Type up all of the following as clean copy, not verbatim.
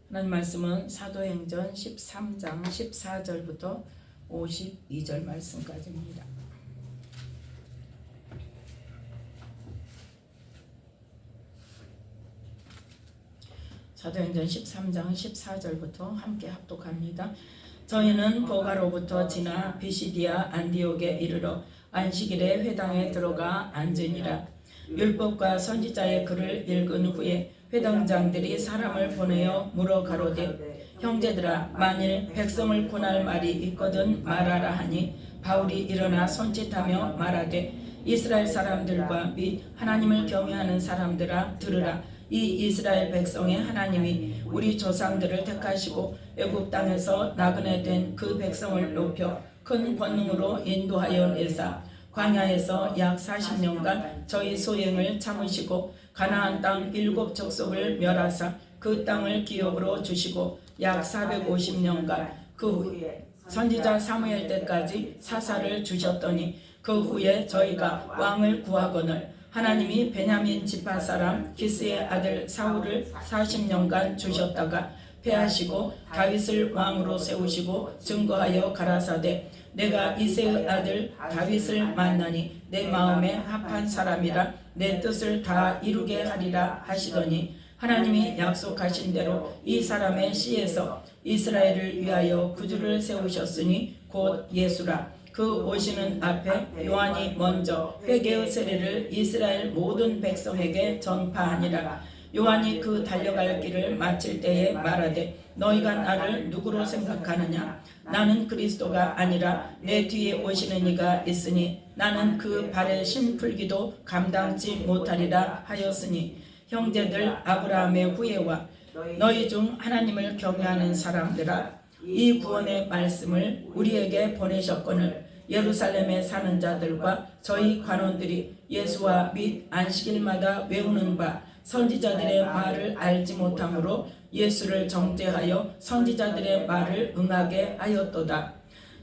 하나님 말씀은 사도행전 13장 14절부터 52절 말씀까지입니다. 사도행전 13장 14절부터 함께 합독합니다. 저희는 보가로부터 지나 비시디아 안디옥에 이르러 안식일에 회당에 들어가 앉으니라. 율법과 선지자의 글을 읽은 후에 회당장들이 사람을 보내어 물어 가로되 형제들아, 만일 백성을 권할 말이 있거든 말하라 하니 바울이 일어나 손짓하며 말하되 이스라엘 사람들과 및 하나님을 경외하는 사람들아 들으라. 이 이스라엘 백성의 하나님이 우리 조상들을 택하시고 애굽 땅에서 나그네 된 그 백성을 높여 큰 권능으로 인도하여 내사 광야에서 약 40년간 저희 소행을 참으시고 가나안 땅 7 족속을 멸하사 그 땅을 기업으로 주시고 약 450년간 그 후에 선지자 사무엘 때까지 사사를 주셨더니 그 후에 저희가 왕을 구하거늘 하나님이 베냐민 지파 사람 기스의 아들 사울을 40년간 주셨다가 패하시고 다윗을 왕으로 세우시고 증거하여 가라사대 내가 이새의 아들 다윗을 만나니 내 마음에 합한 사람이라 내 뜻을 다 이루게 하리라 하시더니 하나님이 약속하신 대로 이 사람의 씨에서 이스라엘을 위하여 구주를 세우셨으니 곧 예수라. 그 오시는 앞에 요한이 먼저 회개의 세례를 이스라엘 모든 백성에게 전파하니라. 요한이 그 달려갈 길을 마칠 때에 말하되 너희가 나를 누구로 생각하느냐? 나는 그리스도가 아니라 내 뒤에 오시는 이가 있으니 나는 그 발에 신 풀기도 감당치 못하리라 하였으니 형제들 아브라함의 후예와 너희 중 하나님을 경외하는 사람들아 이 구원의 말씀을 우리에게 보내셨거늘 예루살렘에 사는 자들과 저희 관원들이 예수와 및 안식일마다 외우는 바 선지자들의 말을 알지 못함으로 예수를 정죄하여 선지자들의 말을 응하게 하였도다.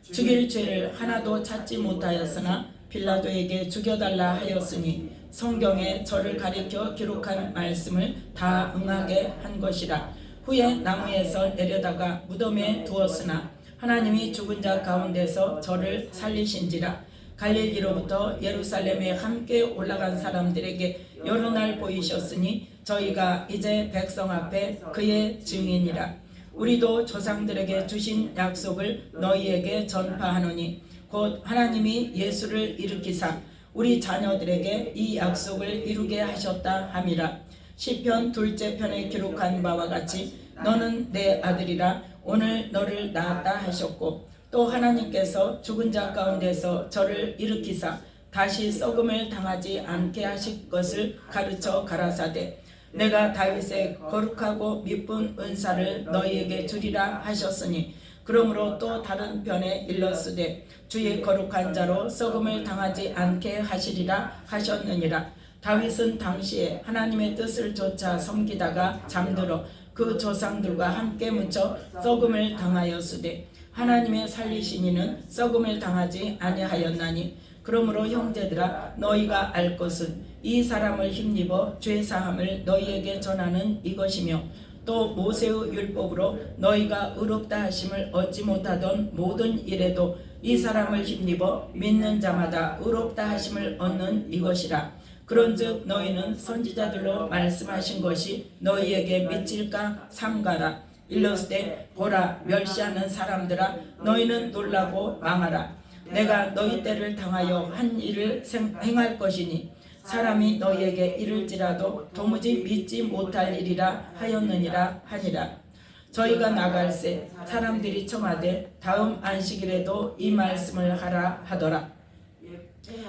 죽일 죄를 하나도 찾지 못하였으나 빌라도에게 죽여달라 하였으니 성경에 저를 가리켜 기록한 말씀을 다 응하게 한 것이라. 후에 나무에서 내려다가 무덤에 두었으나 하나님이 죽은 자 가운데서 저를 살리신지라. 갈릴리로부터 예루살렘에 함께 올라간 사람들에게 여러 날 보이셨으니 저희가 이제 백성 앞에 그의 증인이라. 우리도 조상들에게 주신 약속을 너희에게 전파하노니 곧 하나님이 예수를 일으키사 우리 자녀들에게 이 약속을 이루게 하셨다 함이라. 시편 2째 편에 기록한 바와 같이 너는 내 아들이라 오늘 너를 낳았다 하셨고 또 하나님께서 죽은 자 가운데서 저를 일으키사 다시 썩음을 당하지 않게 하실 것을 가르쳐 가라사대 내가 다윗의 거룩하고 미쁜 은사를 너희에게 주리라 하셨으니 그러므로 또 다른 편에 일렀으되 주의 거룩한 자로 썩음을 당하지 않게 하시리라 하셨느니라. 다윗은 당시에 하나님의 뜻을 좇아 섬기다가 잠들어 그 조상들과 함께 묻혀 썩음을 당하였으되 하나님의 살리신 이는 썩음을 당하지 아니하였나니 그러므로 형제들아 너희가 알 것은 이 사람을 힘입어 죄사함을 너희에게 전하는 이것이며 또 모세의 율법으로 너희가 의롭다 하심을 얻지 못하던 모든 일에도 이 사람을 힘입어 믿는 자마다 의롭다 하심을 얻는 이것이라. 그런즉 너희는 선지자들로 말씀하신 것이 너희에게 미칠까 삼가라. 일렀을 보라 멸시하는 사람들아 너희는 놀라고 망하라. 내가 너희 때를 당하여 한 일을 행할 것이니 사람이 너희에게 이를지라도 도무지 믿지 못할 일이라 하였느니라 하니라. 저희가 나갈새 사람들이 청하되 다음 안식일에도 이 말씀을 하라 하더라.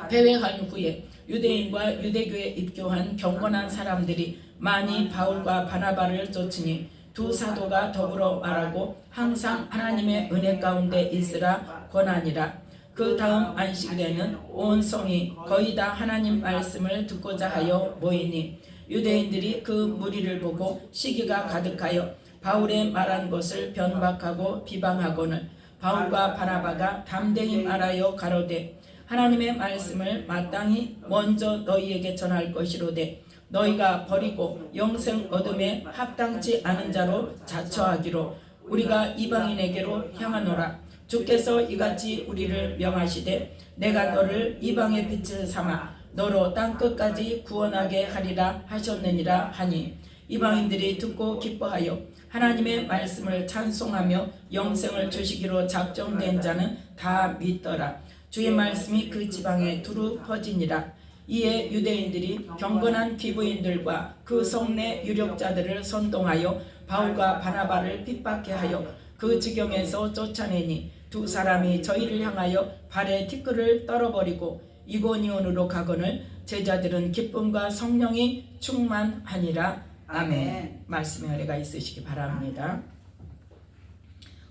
배회한 후에 유대인과 유대교에 입교한 경건한 사람들이 많이 바울과 바나바를 쫓으니 두 사도가 더불어 말하고 항상 하나님의 은혜 가운데 있으라 권하니라. 그 다음 안식일에는 온 성이 거의 다 하나님 말씀을 듣고자 하여 모이니 유대인들이 그 무리를 보고 시기가 가득하여 바울의 말한 것을 변박하고 비방하고는 바울과 바나바가 담대히 말하여 가로되 하나님의 말씀을 마땅히 먼저 너희에게 전할 것이로되 너희가 버리고 영생 얻음에 합당치 않은 자로 자처하기로 우리가 이방인에게로 향하노라. 주께서 이같이 우리를 명하시되 내가 너를 이방의 빛을 삼아 너로 땅끝까지 구원하게 하리라 하셨느니라 하니 이방인들이 듣고 기뻐하여 하나님의 말씀을 찬송하며 영생을 주시기로 작정된 자는 다 믿더라. 주의 말씀이 그 지방에 두루 퍼지니라. 이에 유대인들이 경건한 귀부인들과 그 성내 유력자들을 선동하여 바울과 바나바를 핍박해 하여 그 지경에서 쫓아내니 두 사람이 저희를 향하여 발에 티끌을 떨어버리고 이고니온으로 가거늘 제자들은 기쁨과 성령이 충만하니라. 아멘. 말씀의 은혜가 있으시기 바랍니다.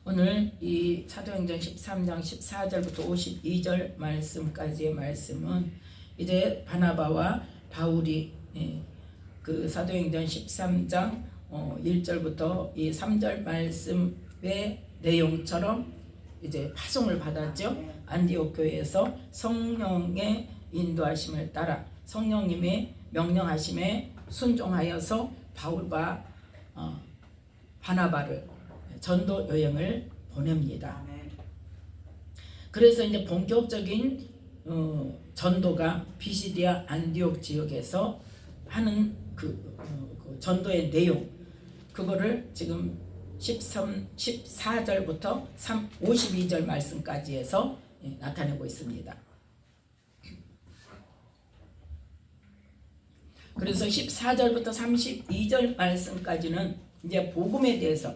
오늘 이 사도행전 13장 14절부터 52절 말씀까지의 말씀은 이제 바나바와 바울이 그 사도행전 13장 1절부터 이 3절 말씀의 내용처럼 이제 파송을 받았죠. 안디옥 교회에서 성령의 인도하심을 따라 성령님의 명령하심에 순종하여서 바울과 바나바를 전도 여행을 보냅니다. 그래서 이제 본격적인 전도가 비시디아 안디옥 지역에서 하는 그 전도의 내용, 그거를 지금 14절부터 52절 말씀까지 해서 나타내고 있습니다. 그래서 14절부터 32절 말씀까지는 이제 복음에 대해서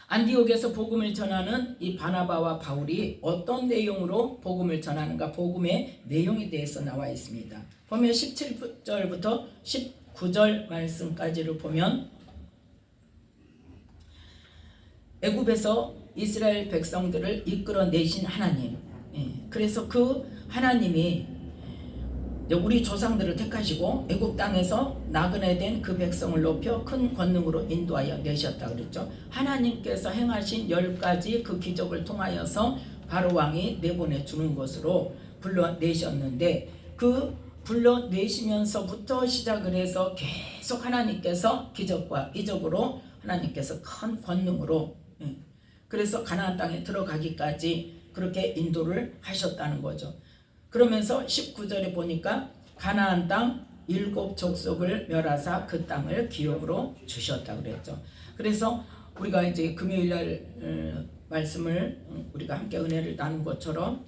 안디옥에서 복음을 전하는 이 바나바와 바울이 어떤 내용으로 복음을 전하는가, 복음의 내용에 대해서 나와 있습니다. 보면 17절부터 19절 말씀까지를 보면 애굽에서 이스라엘 백성들을 이끌어내신 하나님, 그래서 그 하나님이 우리 조상들을 택하시고 애굽 땅에서 나그네 된 그 백성을 높여 큰 권능으로 인도하여 내셨다 그랬죠. 하나님께서 행하신 10가지 그 기적을 통하여서 바로 왕이 내보내 주는 것으로 불러내셨는데, 그 불러내시면서부터 시작을 해서 계속 하나님께서 기적과 이적으로 하나님께서 큰 권능으로, 그래서 가나안 땅에 들어가기까지 그렇게 인도를 하셨다는 거죠. 그러면서 19절에 보니까 가나안 땅 7 족속을 멸하사 그 땅을 기업으로 주셨다 그랬죠. 그래서 우리가 이제 금요일날 말씀을 우리가 함께 은혜를 나눈 것처럼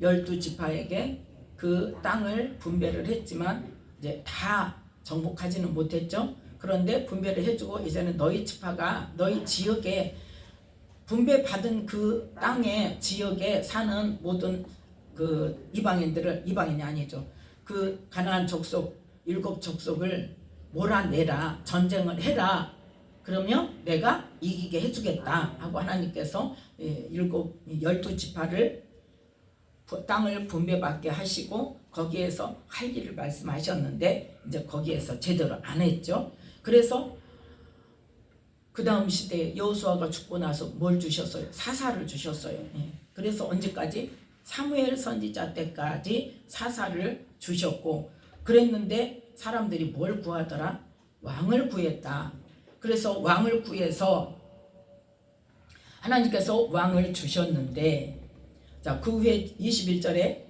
12지파에게 그 땅을 분배를 했지만 이제 다 정복하지는 못했죠. 그런데 분배를 해주고 이제는 너희 지파가 너희 지역에 분배받은 그 땅에 지역에 사는 모든 그 이방인들을, 이방인이 아니죠, 그 가나안 족속 7 족속을 몰아내라, 전쟁을 해라, 그러면 내가 이기게 해주겠다 하고 하나님께서 12지파를 땅을 분배받게 하시고 거기에서 할 일을 말씀하셨는데 이제 거기에서 제대로 안 했죠. 그래서 그 다음 시대에 여호수아가 죽고 나서 뭘 주셨어요? 사사를 주셨어요. 그래서 언제까지? 사무엘 선지자 때까지 사사를 주셨고, 그랬는데 사람들이 뭘 구하더라? 왕을 구했다. 그래서 왕을 구해서 하나님께서 왕을 주셨는데, 자, 그 후에 21절에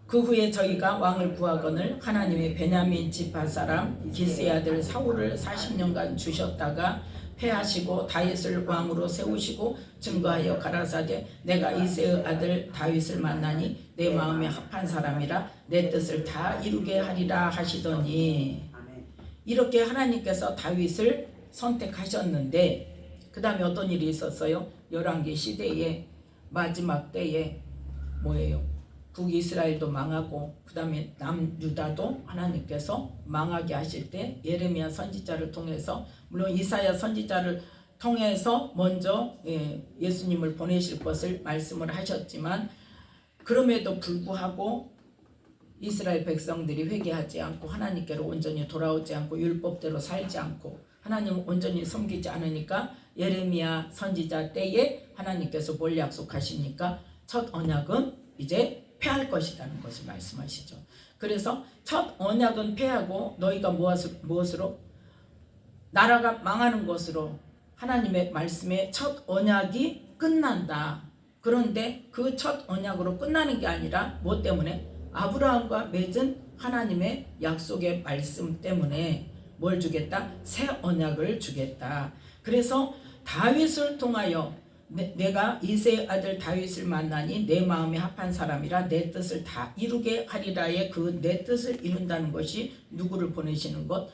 그 후에 저희가 왕을 구하거늘 하나님의 베냐민 지파 사람 기스의 아들 사울을 40년간 주셨다가 패하시고 다윗을 왕으로 세우시고 증거하여 가라사대 내가 이새의 아들 다윗을 만나니 내 마음에 합한 사람이라 내 뜻을 다 이루게 하리라 하시더니, 이렇게 하나님께서 다윗을 선택하셨는데 그 다음에 어떤 일이 있었어요? 열왕기 시대에 마지막 때에 뭐예요? 북이스라엘도 망하고 그 다음에 남유다도 하나님께서 망하게 하실 때 예레미야 선지자를 통해서, 물론 이사야 선지자를 통해서 먼저 예수님을 보내실 것을 말씀을 하셨지만, 그럼에도 불구하고 이스라엘 백성들이 회개하지 않고 하나님께로 온전히 돌아오지 않고 율법대로 살지 않고 하나님을 온전히 섬기지 않으니까 예레미야 선지자 때에 하나님께서 뭘 약속하십니까? 첫 언약은 이제 패할 것이라는 것을 말씀하시죠. 그래서 첫 언약은 패하고 너희가 무엇으로? 나라가 망하는 것으로 하나님의 말씀에 첫 언약이 끝난다. 그런데 그 첫 언약으로 끝나는 게 아니라 뭐 때문에? 아브라함과 맺은 하나님의 약속의 말씀 때문에 뭘 주겠다? 새 언약을 주겠다. 그래서 다윗을 통하여 내가 이새의 아들 다윗을 만나니 내 마음에 합한 사람이라 내 뜻을 다 이루게 하리라의 그 내 뜻을 이룬다는 것이 누구를 보내시는 것?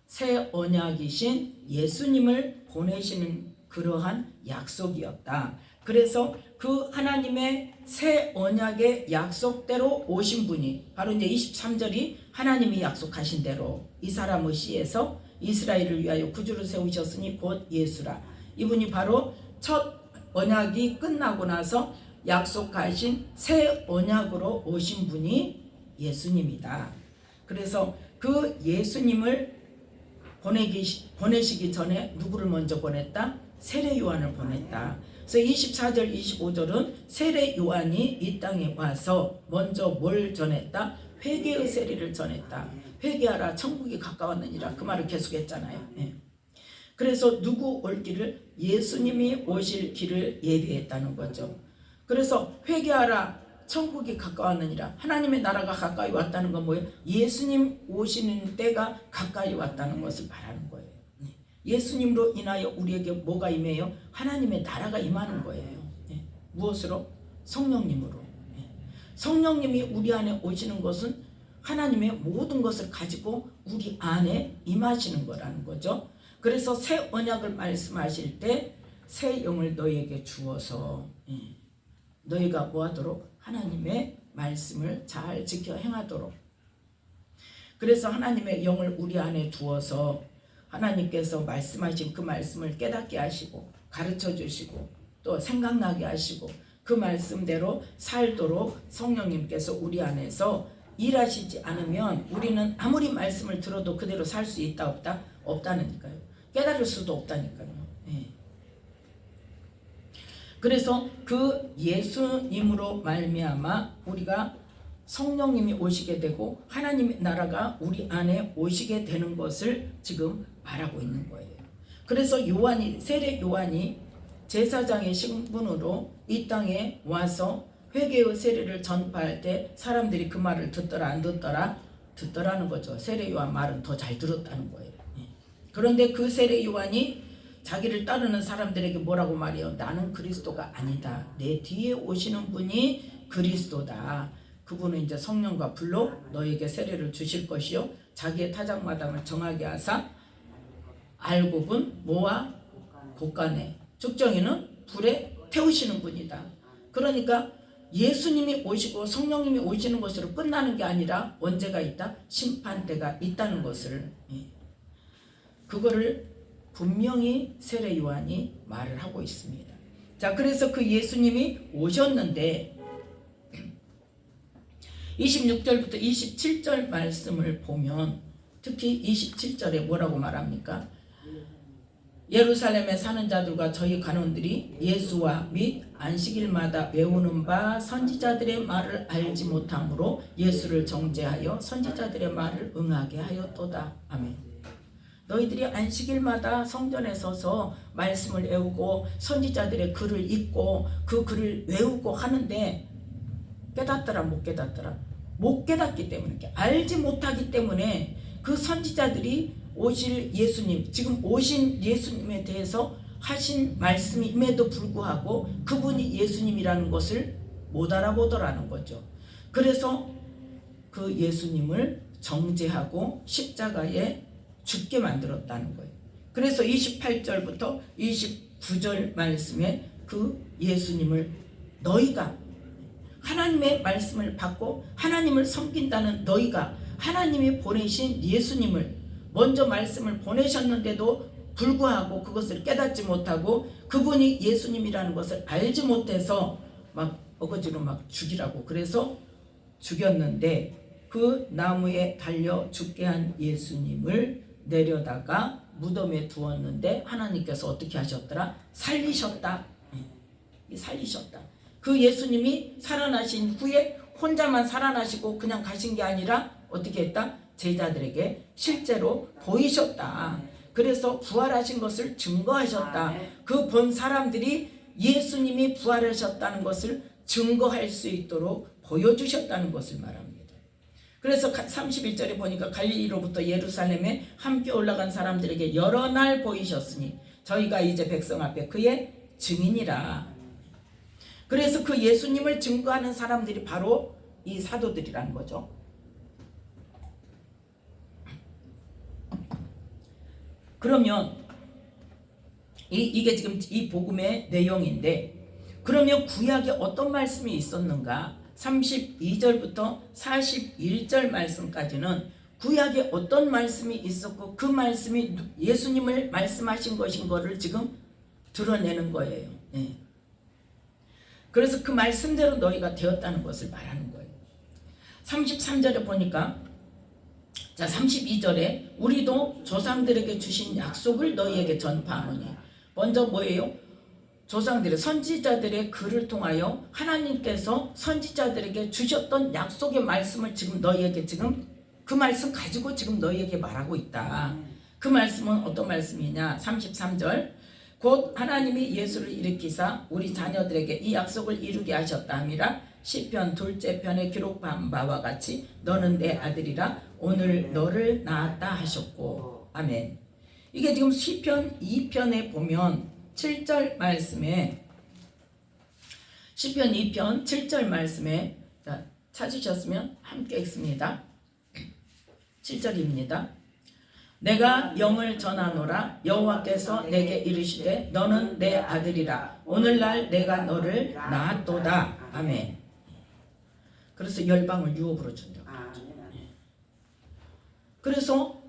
새 언약이신 예수님을 보내시는 그러한 약속이었다. 그래서 그 하나님의 새 언약의 약속대로 오신 분이 바로 이제 23절이 하나님이 약속하신 대로 이 사람의 씨에서 이스라엘을 위하여 구주를 세우셨으니 곧 예수라. 이분이 바로 첫 언약이 끝나고 나서 약속하신 새 언약으로 오신 분이 예수님이다. 그래서 그 예수님을 보내시기 전에 누구를 먼저 보냈다? 세례 요한을 보냈다. 그래서 24절 25절은 세례 요한이 이 땅에 와서 먼저 뭘 전했다? 회개의 세례를 전했다. 회개하라 천국이 가까웠느니라. 그 말을 계속했잖아요. 네. 그래서 누구 올 길을? 예수님이 오실 길을 예비했다는 거죠. 그래서 회개하라 천국이 가까웠느니라. 하나님의 나라가 가까이 왔다는 건 뭐예요? 예수님 오시는 때가 가까이 왔다는 것을 말하는 거예요. 예수님으로 인하여 우리에게 뭐가 임해요? 하나님의 나라가 임하는 거예요. 무엇으로? 성령님으로. 성령님이 우리 안에 오시는 것은 하나님의 모든 것을 가지고 우리 안에 임하시는 거라는 거죠. 그래서 새 언약을 말씀하실 때 새 영을 너희에게 주어서 너희가 뭐하도록? 하나님의 말씀을 잘 지켜 행하도록. 그래서 하나님의 영을 우리 안에 두어서 하나님께서 말씀하신 그 말씀을 깨닫게 하시고 가르쳐 주시고 또 생각나게 하시고 그 말씀대로 살도록 성령님께서 우리 안에서 일하시지 않으면 우리는 아무리 말씀을 들어도 그대로 살 수 있다 없다? 없다니까요. 깨달을 수도 없다니까요. 그래서 그 예수님으로 말미암아 우리가 성령님이 오시게 되고 하나님의 나라가 우리 안에 오시게 되는 것을 지금 말하고 있는 거예요. 그래서 세례 요한이 제사장의 신분으로 이 땅에 와서 회개의 세례를 전파할 때 사람들이 그 말을 듣더라 안 듣더라? 듣더라는 거죠. 세례 요한 말은 더 잘 들었다는 거예요. 그런데 그 세례 요한이 자기를 따르는 사람들에게 뭐라고 말해요? 나는 그리스도가 아니다. 내 뒤에 오시는 분이 그리스도다. 그분은 이제 성령과 불로 너에게 세례를 주실 것이요 자기의 타작마당을 정하게 하사 알곡은 모아 곡간에 죽정이는 불에 태우시는 분이다. 그러니까 예수님이 오시고 성령님이 오시는 것으로 끝나는 게 아니라 언제가 있다? 심판대가 있다는 것을 그거를 분명히 세례 요한이 말을 하고 있습니다. 자, 그래서 그 예수님이 오셨는데 26절부터 27절 말씀을 보면 특히 27절에 뭐라고 말합니까? 예루살렘에 사는 자들과 저희 간원들이 예수와 및 안식일마다 외우는 바 선지자들의 말을 알지 못함으로 예수를 정죄하여 선지자들의 말을 응하게 하였도다. 아멘. 너희들이 안식일마다 성전에 서서 말씀을 외우고 선지자들의 글을 읽고 그 글을 외우고 하는데 깨닫더라 못 깨닫더라? 못 깨닫기 때문에 알지 못하기 때문에 그 선지자들이 오실 예수님 지금 오신 예수님에 대해서 하신 말씀임에도 불구하고 그분이 예수님이라는 것을 못 알아보더라는 거죠. 그래서 그 예수님을 정죄하고 십자가에 죽게 만들었다는 거예요. 그래서 28절부터 29절 말씀에 그 예수님을 너희가 하나님의 말씀을 받고 하나님을 섬긴다는 너희가 하나님이 보내신 예수님을 먼저 말씀을 보내셨는데도 불구하고 그것을 깨닫지 못하고 그분이 예수님이라는 것을 알지 못해서 막 어거지로 막 죽이라고 그래서 죽였는데 그 나무에 달려 죽게 한 예수님을 내려다가 무덤에 두었는데 하나님께서 어떻게 하셨더라? 살리셨다. 살리셨다. 그 예수님이 살아나신 후에 혼자만 살아나시고 그냥 가신 게 아니라 어떻게 했다? 제자들에게 실제로 보이셨다. 그래서 부활하신 것을 증거하셨다. 그 본 사람들이 예수님이 부활하셨다는 것을 증거할 수 있도록 보여주셨다는 것을 말합니다. 그래서 31절에 보니까 갈릴리로부터 예루살렘에 함께 올라간 사람들에게 여러 날 보이셨으니 저희가 이제 백성 앞에 그의 증인이라. 그래서 그 예수님을 증거하는 사람들이 바로 이 사도들이라는 거죠. 그러면 이게 지금 이 복음의 내용인데, 그러면 구약에 어떤 말씀이 있었는가? 32절부터 41절 말씀까지는 구약에 어떤 말씀이 있었고 그 말씀이 예수님을 말씀하신 것인 거를 지금 드러내는 거예요. 네. 그래서 그 말씀대로 너희가 되었다는 것을 말하는 거예요. 33절에 보니까, 자 32절에 우리도 조상들에게 주신 약속을 너희에게 전파하노니, 먼저 뭐예요? 조상들의 선지자들의 글을 통하여 하나님께서 선지자들에게 주셨던 약속의 말씀을 지금 너희에게 지금 그 말씀 가지고 지금 너희에게 말하고 있다. 그 말씀은 어떤 말씀이냐? 33절 곧 하나님이 예수를 일으키사 우리 자녀들에게 이 약속을 이루게 하셨다 함이라. 시편 2째 편에 기록한 바와 같이 너는 내 아들이라 오늘 너를 낳았다 하셨고. 아멘. 이게 지금 시편 2편에 보면 7절 말씀에, 시편 2편 7절 말씀에, 자, 찾으셨으면 함께 읽습니다. 7절입니다. 내가 영을 전하노라. 여호와께서 내게 이르시되 너는 내 아들이라. 오늘날 내가 너를 낳았도다. 아멘. 그래서 열방을 유업으로 준다고 그러죠. 그래서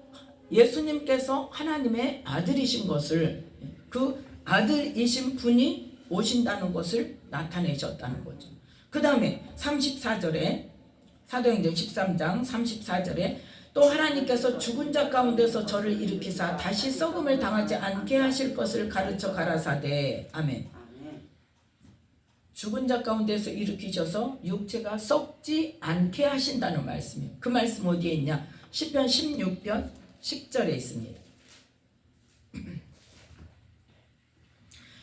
예수님께서 하나님의 아들이신 것을, 그 아들이신 분이 오신다는 것을 나타내셨다는 거죠. 그 다음에 34절에, 사도행전 13장 34절에 또 하나님께서 죽은 자 가운데서 저를 일으키사 다시 썩음을 당하지 않게 하실 것을 가르쳐 가라사대. 아멘. 죽은 자 가운데서 일으키셔서 육체가 썩지 않게 하신다는 말씀이에요. 그 말씀 어디에 있냐? 시편 16편 10절에 있습니다.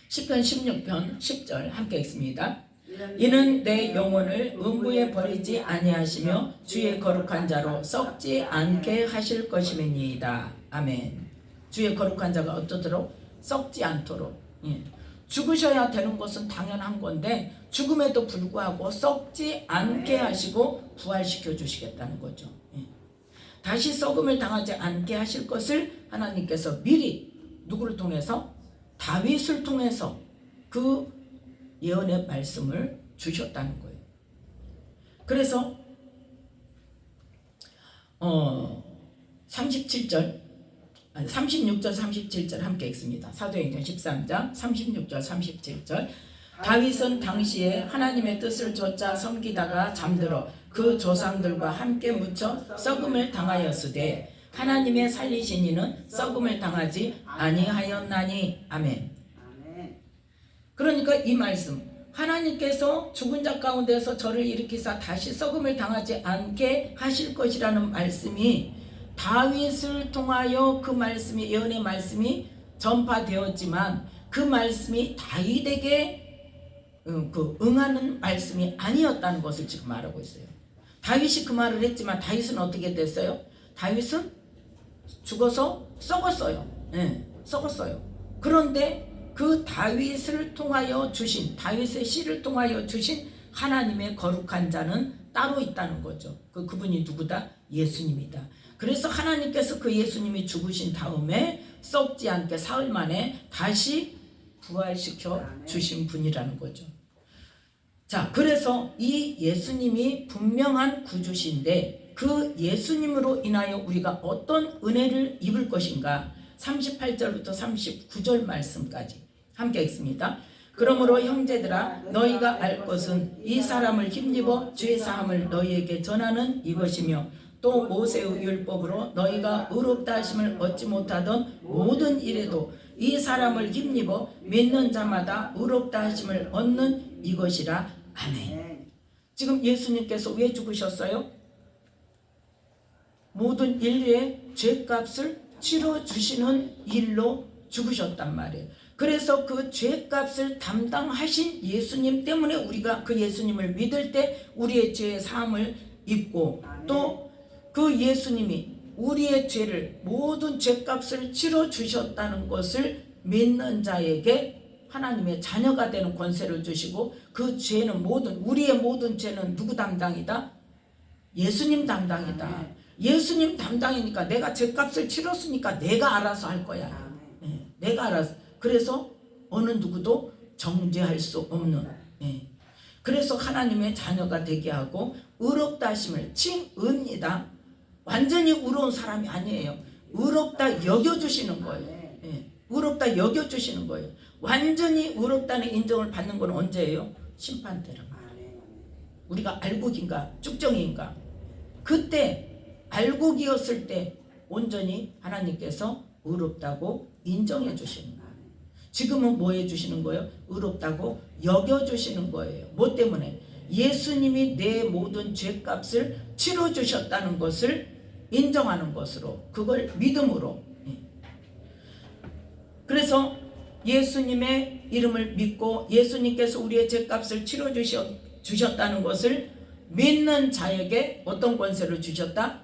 시편 16편 10절 함께 읽습니다. 이는 내 영혼을 음부에 버리지 아니하시며 주의 거룩한 자로 썩지 않게 하실 것임이니이다. 아멘. 주의 거룩한 자가 어떠도록? 썩지 않도록. 예. 죽으셔야 되는 것은 당연한 건데 죽음에도 불구하고 썩지 않게 하시고 부활시켜 주시겠다는 거죠. 예. 다시 썩음을 당하지 않게 하실 것을 하나님께서 미리 누구를 통해서? 다윗을 통해서 그 예언의 말씀을 주셨다는 거예요. 그래서 36절 37절 함께 읽습니다. 사도행전 13장 36절 37절 다윗은 당시에 하나님의 뜻을 좇아 섬기다가 잠들어 그 조상들과 함께 묻혀 썩음을 당하였으되 하나님의 살리신 이는 썩음을 당하지 아니하였나니. 아멘. 그러니까 이 말씀, 하나님께서 죽은 자 가운데서 저를 일으키사 다시 썩음을 당하지 않게 하실 것이라는 말씀이 다윗을 통하여 그 말씀이, 예언의 말씀이 전파되었지만 그 말씀이 다윗에게 응하는 말씀이 아니었다는 것을 지금 말하고 있어요. 다윗이 그 말을 했지만 다윗은 어떻게 됐어요? 다윗은 죽어서 썩었어요. 네, 썩었어요. 그런데 그 다윗을 통하여 주신, 다윗의 씨를 통하여 주신 하나님의 거룩한 자는 따로 있다는 거죠. 그분이 누구다? 예수님이다. 그래서 하나님께서 그 예수님이 죽으신 다음에 썩지 않게 사흘 만에 다시 부활시켜 주신 분이라는 거죠. 자, 그래서 이 예수님이 분명한 구주신데 그 예수님으로 인하여 우리가 어떤 은혜를 입을 것인가? 38절부터 39절 말씀까지 함께 읽습니다. 그러므로 형제들아 너희가 알 것은 이 사람을 힘입어 죄 사함을 너희에게 전하는 이것이며 또 모세의 율법으로 너희가 의롭다 하심을 얻지 못하던 모든 일에도 이 사람을 힘입어 믿는 자마다 의롭다 하심을 얻는 이것이라. 아멘. 지금 예수님께서 왜 죽으셨어요? 모든 인류의 죄값을 치러주시는 일로 죽으셨단 말이에요. 그래서 그 죄값을 담당하신 예수님 때문에 우리가 그 예수님을 믿을 때 우리의 죄의 사함을 입고, 또 그 예수님이 우리의 죄를, 모든 죄값을 치러주셨다는 것을 믿는 자에게 하나님의 자녀가 되는 권세를 주시고, 그 죄는 우리의 모든 죄는 누구 담당이다? 예수님 담당이다. 예수님 담당이니까, 내가 죄값을 치렀으니까 내가 알아서 할 거야. 내가 알아서. 그래서 어느 누구도 정죄할 수 없는, 그래서 하나님의 자녀가 되게 하고 의롭다 하심을, 칭의입니다. 완전히 의로운 사람이 아니에요. 의롭다 여겨주시는 거예요. 의롭다 여겨주시는 거예요. 완전히 의롭다는 인정을 받는 건 언제예요? 심판 때라. 우리가 알곡인가 쭉정이인가, 그때 알곡이었을 때 온전히 하나님께서 의롭다고 인정해 주시는 거예요. 지금은 뭐 해주시는 거예요? 의롭다고 여겨주시는 거예요. 뭐 때문에? 예수님이 내 모든 죄값을 치러주셨다는 것을 인정하는 것으로, 그걸 믿음으로. 그래서 예수님의 이름을 믿고 예수님께서 우리의 죄값을 치러주셨다는 것을 믿는 자에게 어떤 권세를 주셨다?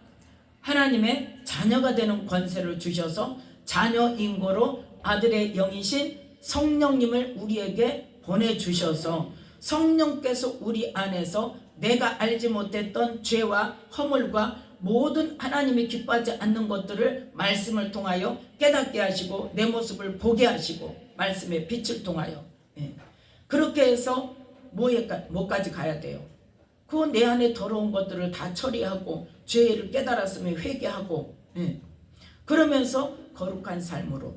하나님의 자녀가 되는 권세를 주셔서 자녀인 거로 아들의 영이신 성령님을 우리에게 보내주셔서, 성령께서 우리 안에서 내가 알지 못했던 죄와 허물과 모든 하나님이 기뻐하지 않는 것들을 말씀을 통하여 깨닫게 하시고 내 모습을 보게 하시고 말씀의 빛을 통하여, 그렇게 해서 뭐까지 가야 돼요? 그 내 안에 더러운 것들을 다 처리하고 죄를 깨달았으면 회개하고, 그러면서 거룩한 삶으로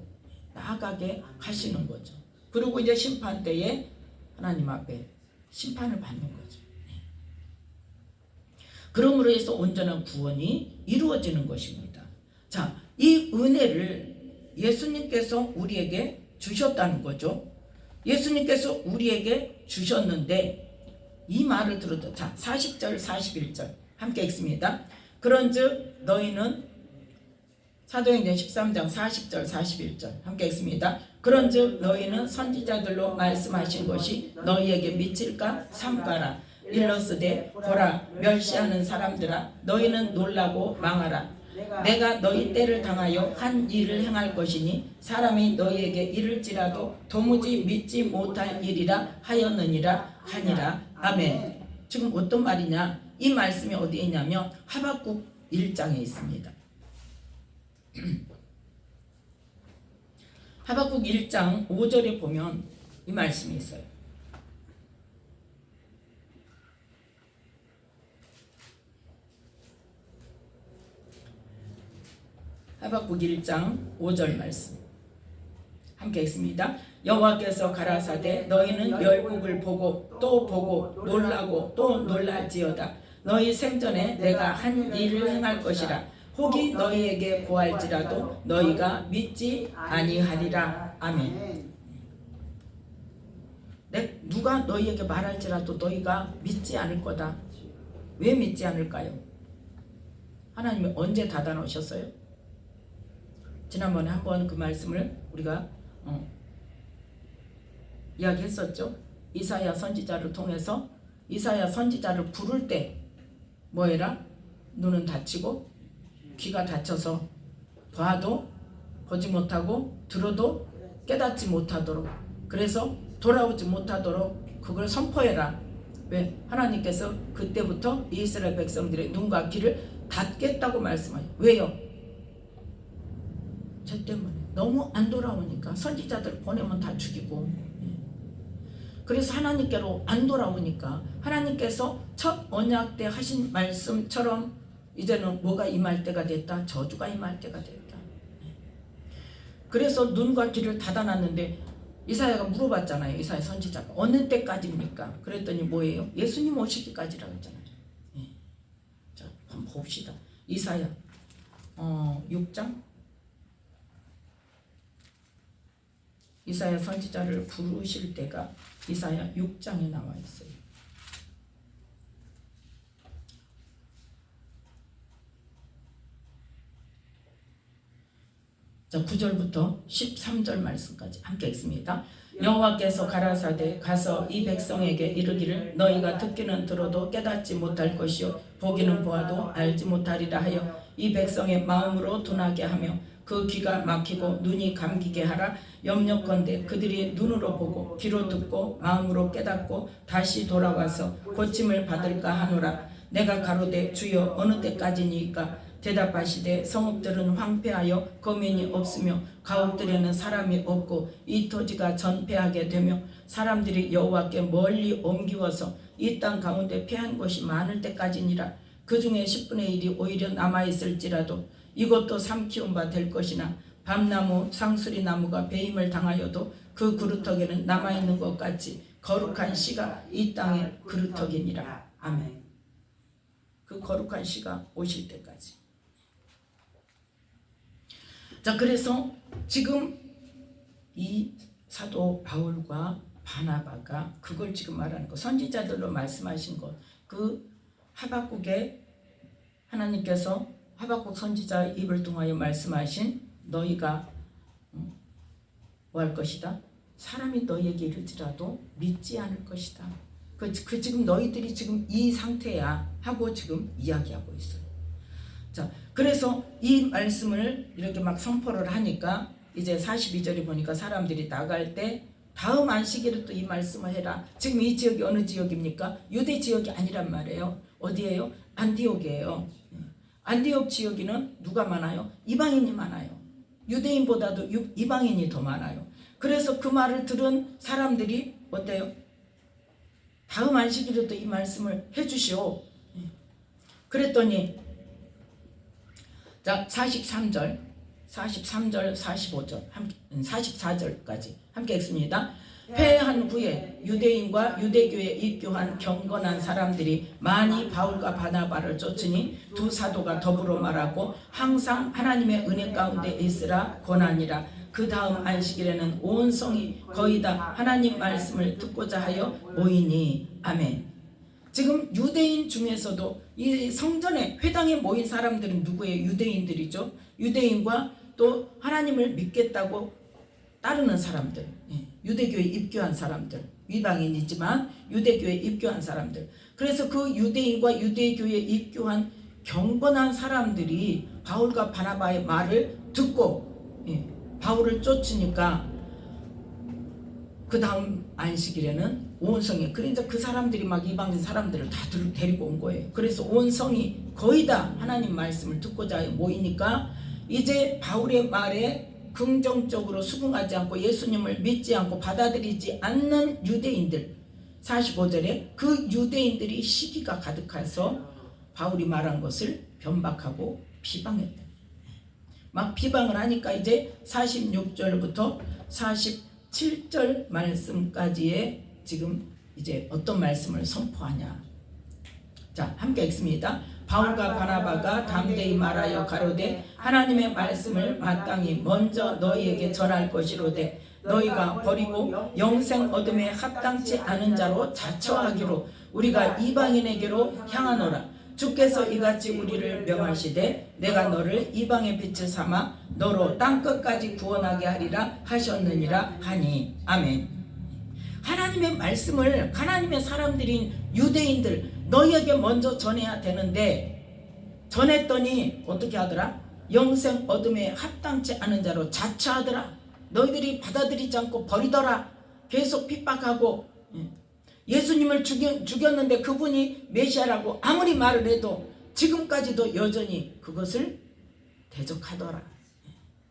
나아가게 하시는 거죠. 그리고 이제 심판 때에 하나님 앞에 심판을 받는 거죠. 그러므로 해서 온전한 구원이 이루어지는 것입니다. 자, 이 은혜를 예수님께서 우리에게 주셨다는 거죠. 예수님께서 우리에게 주셨는데, 이 말을 들어도, 자, 40절 41절 함께 읽습니다. 그런즉 너희는, 사도행전 13장 40절 41절 함께 읽습니다. 그런즉 너희는 선지자들로 말씀하신 것이 너희에게 미칠까 삼가라. 일러스되 보라, 멸시하는 사람들아, 너희는 놀라고 망하라. 내가 너희 때를 당하여 한 일을 행할 것이니 사람이 너희에게 이를지라도 도무지 믿지 못할 일이라 하였느니라 하니라. 아멘. 지금 어떤 말이냐? 이 말씀이 어디에 있냐면 하박국 1장에 있습니다. 하박국 1장 5절에 보면 이 말씀이 있어요. 하박국 1장 5절 말씀 함께 읽습니다. 여호와께서 가라사대 너희는 열국을 보고 또 보고 놀라고 또 놀랄지어다. 너희 생전에 내가 한 일을 행할 것이라. 혹이 너희에게 고할지라도 너희가 믿지 아니하리라. 아멘. 누가 너희에게 말할지라도 너희가 믿지 않을 거다. 왜 믿지 않을까요? 하나님이 언제 닫아 놓으셨어요? 지난번에 한번 그 말씀을 우리가 이야기했었죠. 이사야 선지자를 통해서 이사야 선지자를 부를 때 뭐해라? 눈은 닫히고 귀가 닫혀서 봐도 보지 못하고 들어도 깨닫지 못하도록, 그래서 돌아오지 못하도록 그걸 선포해라. 왜? 하나님께서 그때부터 이스라엘 백성들의 눈과 귀를 닫겠다고 말씀하죠. 왜요? 저 때문에 너무 안 돌아오니까. 선지자들 보내면 다 죽이고, 그래서 하나님께로 안 돌아오니까 하나님께서 첫 언약 때 하신 말씀처럼 이제는 뭐가 임할 때가 됐다? 저주가 임할 때가 됐다. 그래서 눈과 귀를 닫아놨는데 이사야가 물어봤잖아요. 이사야 선지자가 어느 때까지입니까? 그랬더니 뭐예요? 예수님 오시기까지라고 했잖아요. 자, 한번 봅시다. 이사야 6장, 이사야 선지자를 부르실 때가 이사야 6장에 나와 있어요. 자, 9절부터 13절 말씀까지 함께 읽습니다. 여호와께서 가라사대 가서 이 백성에게 이르기를 너희가 듣기는 들어도 깨닫지 못할 것이요 보기는 보아도 알지 못하리라 하여 이 백성의 마음으로 둔하게 하며 그 귀가 막히고 눈이 감기게 하라. 염려컨대 그들이 눈으로 보고 귀로 듣고 마음으로 깨닫고 다시 돌아와서 고침을 받을까 하노라. 내가 가로되 주여 어느 때까지니까 대답하시되 성읍들은 황폐하여 거민이 없으며 가옥들에는 사람이 없고 이 토지가 전폐하게 되며 사람들이 여호와께 멀리 옮기워서 이 땅 가운데 패한 곳이 많을 때까지니라. 그 중에 10분의 1이 오히려 남아있을지라도 이것도 삼키운 바 될 것이나 밤나무 상수리 나무가 배임을 당하여도 그 그루터기는 남아있는 것 같이 거룩한 씨가 이 땅의 그루터기니라. 아멘. 그 거룩한 씨가 오실 때까지. 자, 그래서 지금 이 사도 바울과 바나바가 그걸 지금 말하는 거, 선지자들로 말씀하신 것, 그 하박국에 하나님께서 하박국 선지자 입을 통하여 말씀하신 너희가 뭐 할 것이다? 사람이 너희에게 이르지라도 믿지 않을 것이다. 그 지금 너희들이 지금 이 상태야 하고 지금 이야기하고 있어요. 자, 그래서 이 말씀을 이렇게 막 선포를 하니까 이제 42절에 보니까 사람들이 나갈 때 다음 안식일에 또 이 말씀을 해라. 지금 이 지역이 어느 지역입니까? 유대 지역이 아니란 말이에요. 어디예요? 안디옥이에요. 안디옥 지역에는 누가 많아요? 이방인이 많아요. 유대인보다도 이방인이 더 많아요. 그래서 그 말을 들은 사람들이 어때요? 다음 안식일에 또 이 말씀을 해주시오. 그랬더니 자, 43절, 45절, 44절까지 함께 읽습니다. 패한 후에 유대인과 유대교에 입교한 경건한 사람들이 많이 바울과 바나바를 쫓으니 두 사도가 더불어 말하고 항상 하나님의 은혜 가운데 있으라 권하니라. 그 다음 안식일에는 온 성이 거의 다 하나님 말씀을 듣고자 하여 모이니. 아멘. 지금 유대인 중에서도 이 성전에 회당에 모인 사람들은 누구예요? 유대인들이죠. 유대인과 또 하나님을 믿겠다고 따르는 사람들, 유대교에 입교한 사람들, 이방인이지만 유대교에 입교한 사람들. 그래서 그 유대인과 유대교에 입교한 경건한 사람들이 바울과 바나바의 말을 듣고 바울을 쫓으니까 그 다음 안식일에는 온 성이, 그러니까 그 사람들이 막 이방인 사람들을 다 데리고 온 거예요. 그래서 온 성이 거의 다 하나님 말씀을 듣고자 모이니까 이제 바울의 말에 긍정적으로 수긍하지 않고 예수님을 믿지 않고 받아들이지 않는 유대인들, 45절에 그 유대인들이 시기가 가득해서 바울이 말한 것을 변박하고 비방했다. 막 비방을 하니까 이제 46절부터 47절 말씀까지의 지금 이제 어떤 말씀을 선포하냐. 자, 함께 읽습니다. 바울과 바나바가 담대히 말하여 가로되 하나님의 말씀을 마땅히 먼저 너희에게 전할 것이로되 너희가 버리고 영생 얻음에 합당치 않은 자로 자처하기로 우리가 이방인에게로 향하노라. 주께서 이같이 우리를 명하시되 내가 너를 이방의 빛을 삼아 너로 땅끝까지 구원하게 하리라 하셨느니라 하니. 아멘. 하나님의 말씀을 하나님의 사람들인 유대인들 너희에게 먼저 전해야 되는데 전했더니 어떻게 하더라? 영생 얻음에 합당치 않은 자로 자처하더라. 너희들이 받아들이지 않고 버리더라. 계속 핍박하고 예수님을 죽였는데 그분이 메시아라고 아무리 말을 해도 지금까지도 여전히 그것을 대적하더라.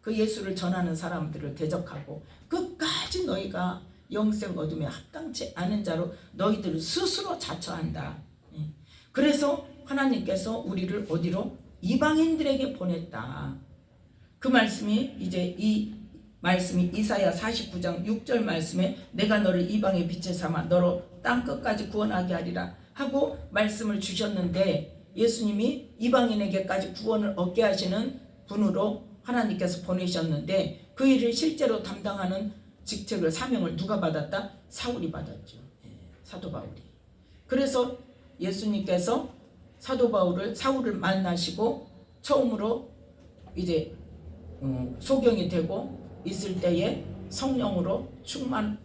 그 예수를 전하는 사람들을 대적하고 끝까지 너희가 영생 얻음에 합당치 않은 자로 너희들을 스스로 자처한다. 그래서 하나님께서 우리를 어디로? 이방인들에게 보냈다. 그 말씀이 이제 이 말씀이 이사야 49장 6절 말씀에 내가 너를 이방의 빛을 삼아 너로 땅끝까지 구원하게 하리라 하고 말씀을 주셨는데 예수님이 이방인에게까지 구원을 얻게 하시는 분으로 하나님께서 보내셨는데 그 일을 실제로 담당하는 직책을 사명을 누가 받았다? 사울이 받았죠. 사도 바울이. 그래서 예수님께서 사도 바울을 사울을 만나시고 처음으로 이제 소경이 되고 있을 때에 성령으로 충만한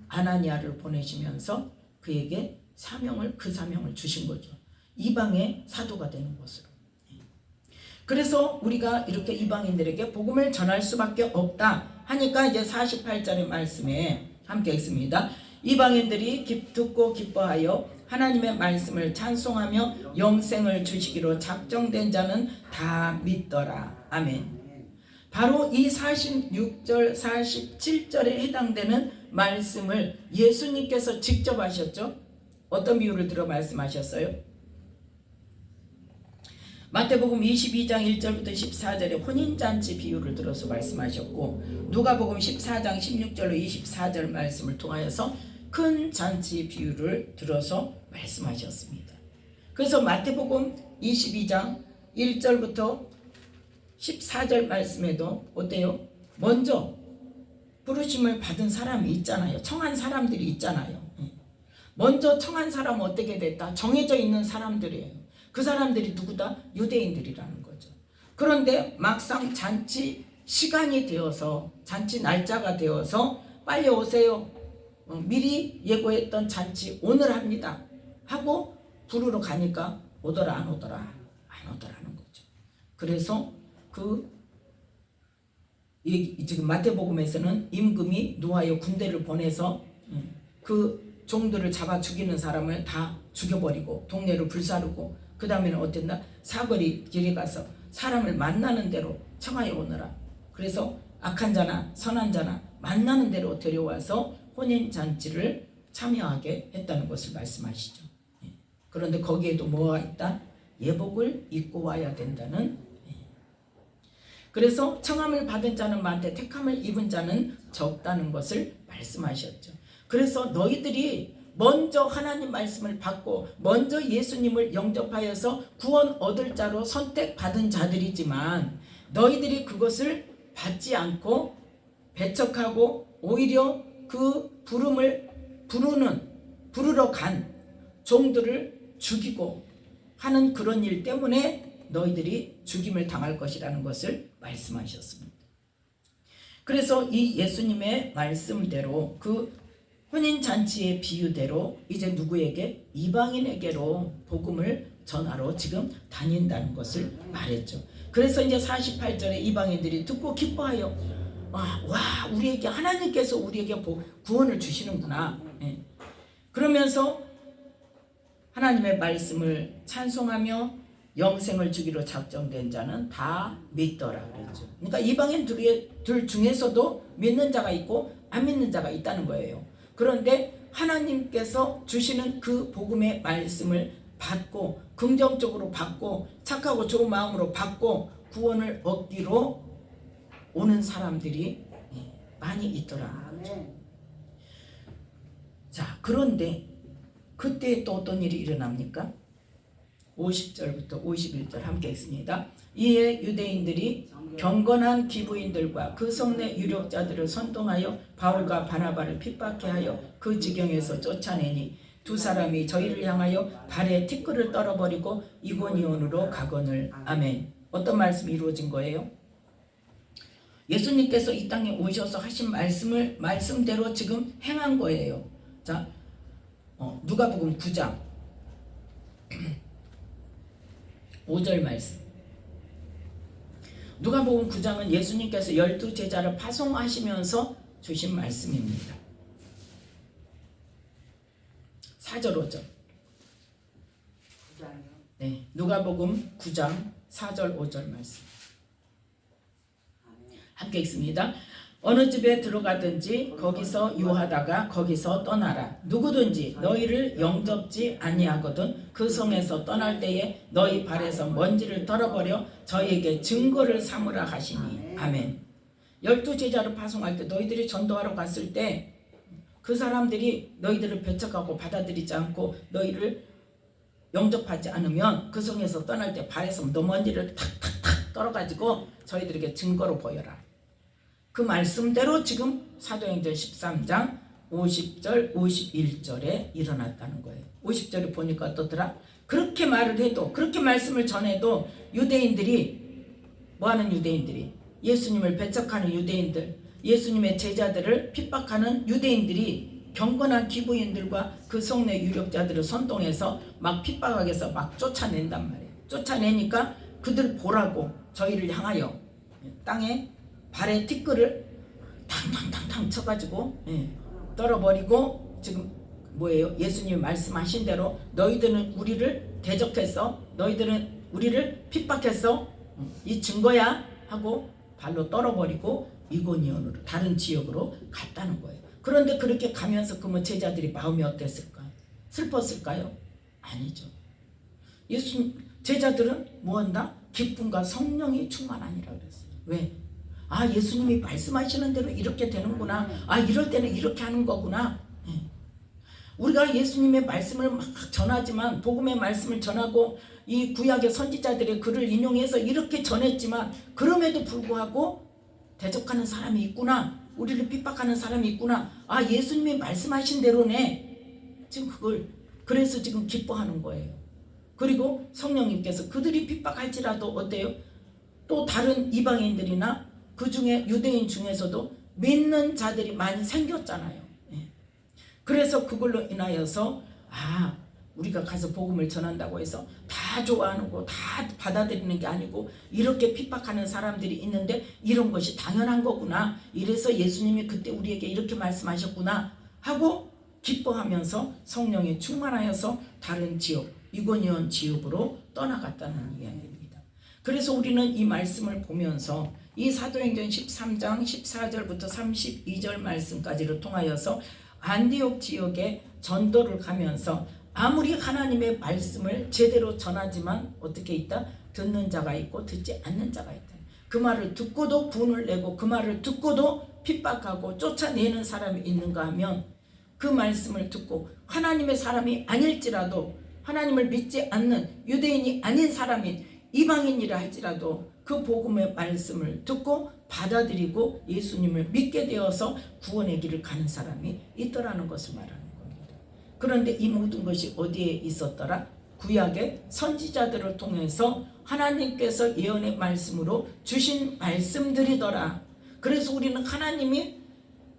아나니아를 보내시면서 그에게 그 사명을 주신 거죠. 이방의 사도가 되는 것으로. 그래서 우리가 이렇게 이방인들에게 복음을 전할 수밖에 없다 하니까 이제 48절의 말씀에 함께 읽습니다. 이방인들이 듣고 기뻐하여 하나님의 말씀을 찬송하며 영생을 주시기로 작정된 자는 다 믿더라. 아멘. 바로 이 46절 47절에 해당되는 말씀을 예수님께서 직접 하셨죠. 어떤 비유를 들어 말씀하셨어요? 마태복음 22장 1절부터 14절에 혼인잔치 비유를 들어서 말씀하셨고, 누가복음 14장 16절로 24절 말씀을 통하여서 큰 잔치 비유를 들어서 말씀하셨습니다. 그래서 마태복음 22장 1절부터 14절 말씀에도 어때요? 먼저 부르심을 받은 사람이 있잖아요. 청한 사람들이 있잖아요. 먼저 청한 사람은 어떻게 됐다? 정해져 있는 사람들이에요. 그 사람들이 누구다? 유대인들이라는 거죠. 그런데 막상 잔치 시간이 되어서, 잔치 날짜가 되어서 빨리 오세요. 미리 예고했던 잔치 오늘 합니다 하고 부르러 가니까 오더라 안 오더라? 안 오더라는 거죠. 그래서 지금 마태복음에서는 임금이 노하여 군대를 보내서 그 종들을 잡아 죽이는 사람을 다 죽여버리고 동네를 불사르고, 그 다음에는 어땠나? 사거리 길에 가서 사람을 만나는 대로 청하여 오너라. 그래서 악한 자나 선한 자나 만나는 대로 데려와서 혼인잔치를 참여하게 했다는 것을 말씀하시죠. 그런데 거기에도 뭐가 있다? 예복을 입고 와야 된다는. 그래서 청함을 받은 자는 많되 택함을 입은 자는 적다는 것을 말씀하셨죠. 그래서 너희들이 먼저 하나님 말씀을 받고 먼저 예수님을 영접하여서 구원 얻을 자로 선택받은 자들이지만, 너희들이 그것을 받지 않고 배척하고 오히려 그 부르러 간 종들을 죽이고 하는 그런 일 때문에 너희들이 죽임을 당할 것이라는 것을 말씀하셨습니다. 그래서 이 예수님의 말씀대로, 그 혼인잔치의 비유대로 이제 누구에게? 이방인에게로 복음을 전하러 지금 다닌다는 것을 말했죠. 그래서 이제 48절에 이방인들이 듣고 기뻐하여, 와, 우리에게 하나님께서 우리에게 구원을 주시는구나. 그러면서 하나님의 말씀을 찬송하며 영생을 주기로 작정된 자는 다 믿더라 그랬죠. 그러니까 이방인들 중에서도 믿는 자가 있고 안 믿는 자가 있다는 거예요. 그런데 하나님께서 주시는 그 복음의 말씀을 받고 긍정적으로 받고 착하고 좋은 마음으로 받고 구원을 얻기로 오는 사람들이 많이 있더라. 자, 그런데 그때 또 어떤 일이 일어납니까? 50절부터 51절 함께 읽습니다. 이에 유대인들이 경건한 기부인들과 그 성내 유력자들을 선동하여 바울과 바나바를 핍박해 하여 그 지경에서 쫓아내니 두 사람이 저희를 향하여 발에 티끌을 떨어버리고 이고니온으로 가거늘. 아멘. 어떤 말씀이 이루어진 거예요? 예수님께서 이 땅에 오셔서 하신 말씀대로 지금 행한 거예요. 자, 누가복음 9장 5절 말씀. 누가복음 9장은 예수님께서 12제자를 파송하시면서 주신 말씀입니다. 4절 5절. 네, 누가복음 9장 4절 5절 말씀 함께 읽습니다. 어느 집에 들어가든지 거기서 유하다가 거기서 떠나라. 누구든지 너희를 영접지 아니하거든 그 성에서 떠날 때에 너희 발에서 먼지를 털어버려 저희에게 증거를 삼으라 하시니. 아멘. 12제자를 파송할 때, 너희들이 전도하러 갔을 때 그 사람들이 너희들을 배척하고 받아들이지 않고 너희를 영접하지 않으면 그 성에서 떠날 때 발에서 먼지를 탁탁탁 떨어가지고 저희들에게 증거로 보여라. 그 말씀대로 지금 사도행전 13장 50절 51절에 일어났다는 거예요. 50절에 보니까 어떻더라? 그렇게 말을 해도, 그렇게 말씀을 전해도 유대인들이, 뭐하는 유대인들이? 예수님을 배척하는 유대인들, 예수님의 제자들을 핍박하는 유대인들이 경건한 기부인들과 그 성내 유력자들을 선동해서 막 핍박하게 해서 막 쫓아낸단 말이에요. 쫓아내니까 그들 보라고 저희를 향하여 땅에 발에 티끌을 탕탕탕탕 쳐가지고 떨어버리고, 지금 뭐예요? 예수님이 말씀하신 대로 너희들은 우리를 대적했어, 너희들은 우리를 핍박했어, 이 증거야 하고 발로 떨어버리고 이고니온으로, 다른 지역으로 갔다는 거예요. 그런데 그렇게 가면서 그러면 제자들이 마음이 어땠을까? 슬펐을까요? 아니죠. 예수 제자들은 뭐한다? 기쁨과 성령이 충만하니라 그랬어요. 왜? 아, 예수님이 말씀하시는 대로 이렇게 되는구나. 아, 이럴 때는 이렇게 하는 거구나. 우리가 예수님의 말씀을 막 전하지만, 복음의 말씀을 전하고 이 구약의 선지자들의 글을 인용해서 이렇게 전했지만, 그럼에도 불구하고 대적하는 사람이 있구나, 우리를 핍박하는 사람이 있구나, 아, 예수님이 말씀하신 대로네. 지금 그걸 그래서 지금 기뻐하는 거예요. 그리고 성령님께서 그들이 핍박할지라도 어때요? 또 다른 이방인들이나 그 중에 유대인 중에서도 믿는 자들이 많이 생겼잖아요. 그래서 그걸로 인하여서 아, 우리가 가서 복음을 전한다고 해서 다 좋아하는 거, 다 받아들이는 게 아니고 이렇게 핍박하는 사람들이 있는데 이런 것이 당연한 거구나, 이래서 예수님이 그때 우리에게 이렇게 말씀하셨구나 하고 기뻐하면서 성령에 충만하여서 다른 지역, 이고니온 지역으로 떠나갔다는 이야기입니다. 그래서 우리는 이 말씀을 보면서 이 사도행전 13장 14절부터 32절 말씀까지를 통하여서 안디옥 지역에 전도를 가면서 아무리 하나님의 말씀을 제대로 전하지만 어떻게 있다? 듣는 자가 있고 듣지 않는 자가 있다. 그 말을 듣고도 분을 내고 그 말을 듣고도 핍박하고 쫓아내는 사람이 있는가 하면, 그 말씀을 듣고 하나님의 사람이 아닐지라도, 하나님을 믿지 않는 유대인이 아닌 사람인 이방인이라 할지라도 그 복음의 말씀을 듣고 받아들이고 예수님을 믿게 되어서 구원의 길을 가는 사람이 있더라는 것을 말하는 겁니다. 그런데 이 모든 것이 어디에 있었더라? 구약의 선지자들을 통해서 하나님께서 예언의 말씀으로 주신 말씀들이더라. 그래서 우리는 하나님이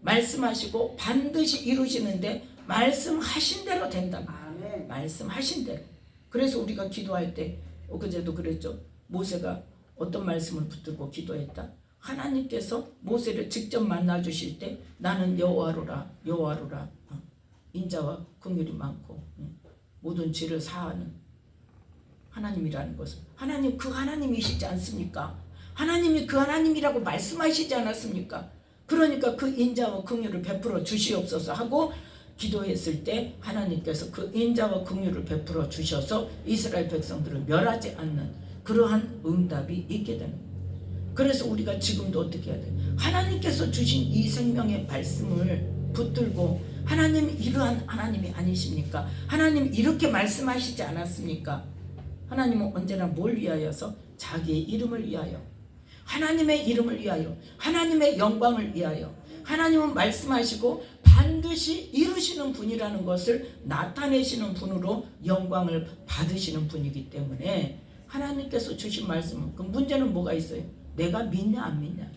말씀하시고 반드시 이루시는데 말씀하신 대로 된다. 말씀하신 대로. 그래서 우리가 기도할 때 어제도 그랬죠. 모세가 어떤 말씀을 붙들고 기도했다? 하나님께서 모세를 직접 만나 주실 때 나는 여호와로라, 여호와로라, 인자와 긍휼이 많고 모든 죄를 사하는 하나님이라는 것을, 하나님 그 하나님이시지 않습니까? 하나님이 그 하나님이라고 말씀하시지 않았습니까? 그러니까 그 인자와 긍휼을 베풀어 주시옵소서 하고 기도했을 때 하나님께서 그 인자와 긍휼을 베풀어 주셔서 이스라엘 백성들을 멸하지 않는 그러한 응답이 있게 되는 거예요. 그래서 우리가 지금도 어떻게 해야 돼요? 하나님께서 주신 이 생명의 말씀을 붙들고, 하나님 이러한 하나님이 아니십니까? 하나님 이렇게 말씀하시지 않았습니까? 하나님은 언제나 뭘 위하여서? 자기의 이름을 위하여, 하나님의 이름을 위하여, 하나님의 영광을 위하여. 하나님은 말씀하시고 반드시 이루시는 분이라는 것을 나타내시는 분으로 영광을 받으시는 분이기 때문에 하나님께서 주신 말씀은, 그 문제는 뭐가 있어요? 내가 믿냐 안 믿냐.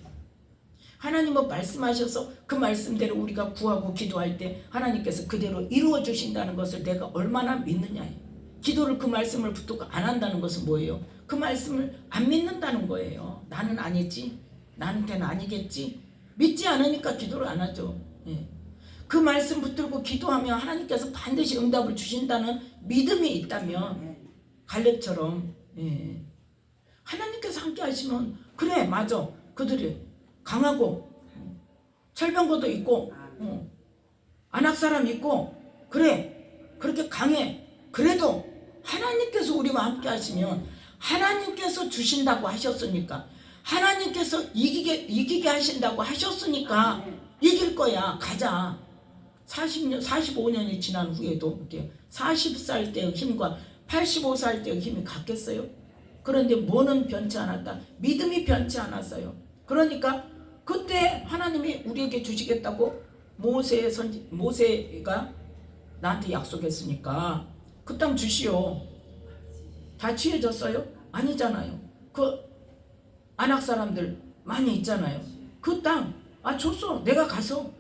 하나님은 말씀하셔서 그 말씀대로 우리가 구하고 기도할 때 하나님께서 그대로 이루어 주신다는 것을 내가 얼마나 믿느냐예요. 기도를 그 말씀을 붙들고 안 한다는 것은 뭐예요? 그 말씀을 안 믿는다는 거예요. 나는 아니지, 나한테는 아니겠지, 믿지 않으니까 기도를 안 하죠. 그 말씀 붙들고 기도하면 하나님께서 반드시 응답을 주신다는 믿음이 있다면, 갈렙처럼 하나님께서 함께 하시면, 그래 맞아, 그들이 강하고 철병거도 있고 안악 사람 있고 그래 그렇게 강해, 그래도 하나님께서 우리와 함께 하시면, 하나님께서 주신다고 하셨으니까, 하나님께서 이기게 하신다고 하셨으니까 이길 거야, 가자. 40년, 45년이 지난 후에도 40살 때의 힘과 85살 때의 힘이 같겠어요? 그런데 뭐는 변치 않았다? 믿음이 변치 않았어요. 그러니까 그때 하나님이 우리에게 주시겠다고 모세가 나한테 약속했으니까 그 땅 주시오. 다 취해졌어요? 아니잖아요. 그 안악 사람들 많이 있잖아요. 그 땅 줬어. 내가 가서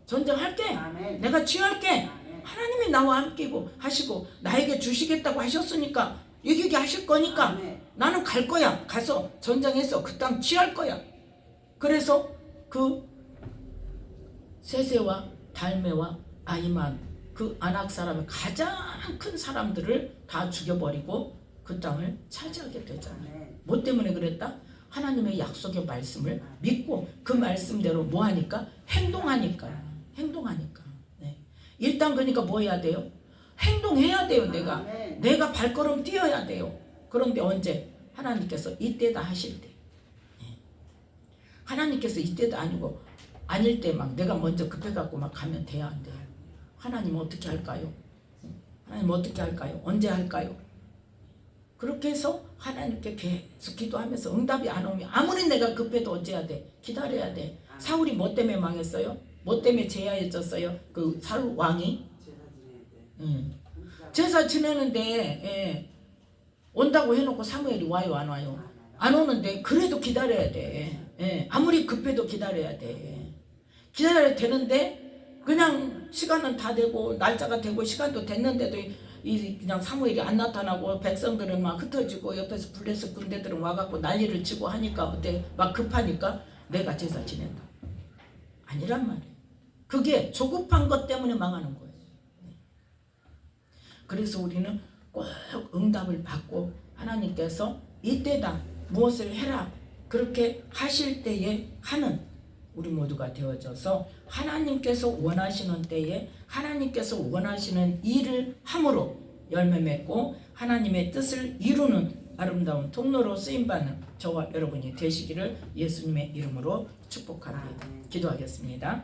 전쟁할게. 아멘. 내가 취할게. 아멘. 하나님이 나와 함께고 하시고 나에게 주시겠다고 하셨으니까 이기게 하실 거니까 아멘. 나는 갈 거야. 가서 전쟁해서 그 땅 취할 거야. 그래서 그 세세와 달메와 아이만 그 아낙 사람의 가장 큰 사람들을 다 죽여버리고 그 땅을 차지하게 되잖아요. 아멘. 뭐 때문에 그랬다? 하나님의 약속의 말씀을 믿고 그 말씀대로 뭐 하니까? 행동하니까. 네. 일단 그러니까 뭐 해야 돼요? 행동해야 돼요. 아멘. 내가 발걸음 뛰어야 돼요. 그런데 언제? 하나님께서 이때다 하실 때. 네. 하나님께서 이때도 아니고 아닐 때 막 내가 먼저 급해갖고 막 가면 돼야 안 돼요. 하나님 어떻게 할까요? 하나님 어떻게 할까요? 언제 할까요? 그렇게 해서 하나님께 계속 기도하면서 응답이 안 오면 아무리 내가 급해도 어찌해야 돼? 기다려야 돼. 사울이 뭐 때문에 망했어요? 뭐 때문에 제야해졌어요? 그 사울 왕이 제사 지내는데 온다고 해놓고 사무엘이 와요 안 와요? 안 오는데 그래도 기다려야 돼. 아무리 급해도 기다려야 돼. 기다려야 되는데 그냥 시간은 다 되고 날짜가 되고 시간도 됐는데도 그냥 사무엘이 안 나타나고 백성들은 막 흩어지고 옆에서 블레셋 군대들은 와갖고 난리를 치고 하니까 어때 막 급하니까 내가 제사 지낸다. 아니란 말이에요. 그게 조급한 것 때문에 망하는 거예요. 그래서 우리는 꼭 응답을 받고 하나님께서 이때다 무엇을 해라 그렇게 하실 때에 하는 우리 모두가 되어져서 하나님께서 원하시는 때에 하나님께서 원하시는 일을 함으로 열매 맺고 하나님의 뜻을 이루는 아름다운 통로로 쓰임받는 저와 여러분이 되시기를 예수님의 이름으로 축복합니다. 기도하겠습니다.